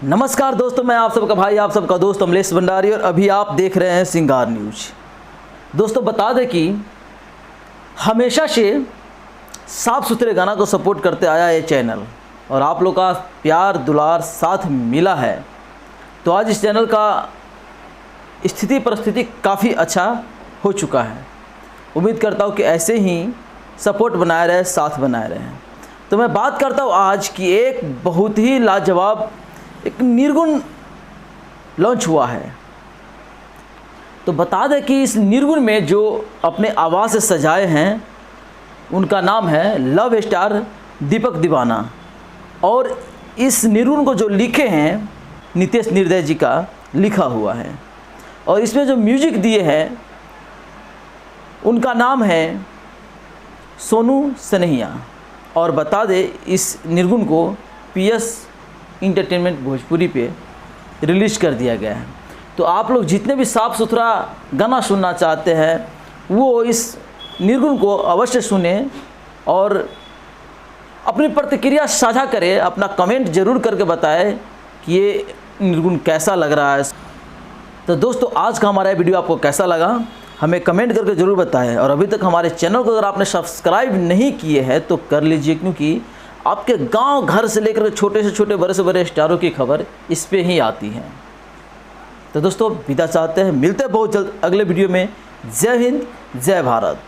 नमस्कार दोस्तों, मैं आप सबका भाई, आप सबका दोस्त अमलेश भंडारी और अभी आप देख रहे हैं सिंगार न्यूज। दोस्तों बता दें कि हमेशा से साफ सुथरे गाना को सपोर्ट करते आया ये चैनल और आप लोग का प्यार दुलार साथ मिला है, तो आज इस चैनल का स्थिति परिस्थिति काफ़ी अच्छा हो चुका है। उम्मीद करता हूँ कि ऐसे ही सपोर्ट बनाए रहे, साथ बनाए रहे। तो मैं बात करता हूँ आज की एक बहुत ही लाजवाब एक निर्गुण लॉन्च हुआ है। तो बता दें कि इस निर्गुण में जो अपने आवाज़ से सजाए हैं उनका नाम है लव स्टार दीपक दीवाना, और इस निर्गुण को जो लिखे हैं नितेश निर्दय जी का लिखा हुआ है, और इसमें जो म्यूजिक दिए हैं उनका नाम है सोनू सनैया। और बता दें इस निर्गुण को पीएस इंटरटेनमेंट भोजपुरी पे रिलीज़ कर दिया गया है। तो आप लोग जितने भी साफ़ सुथरा गाना सुनना चाहते हैं वो इस निर्गुण को अवश्य सुने और अपनी प्रतिक्रिया साझा करें, अपना कमेंट ज़रूर करके बताएं कि ये निर्गुण कैसा लग रहा है। तो दोस्तों आज का हमारा वीडियो आपको कैसा लगा हमें कमेंट करके ज़रूर बताएं, और अभी तक हमारे चैनल को अगर आपने सब्सक्राइब नहीं किए हैं तो कर लीजिए, क्योंकि आपके गांव घर से लेकर छोटे से छोटे बड़े से बड़े स्टारों की खबर इस पे ही आती है। तो दोस्तों विदा चाहते हैं, मिलते हैं बहुत जल्द अगले वीडियो में। जय हिंद, जय भारत।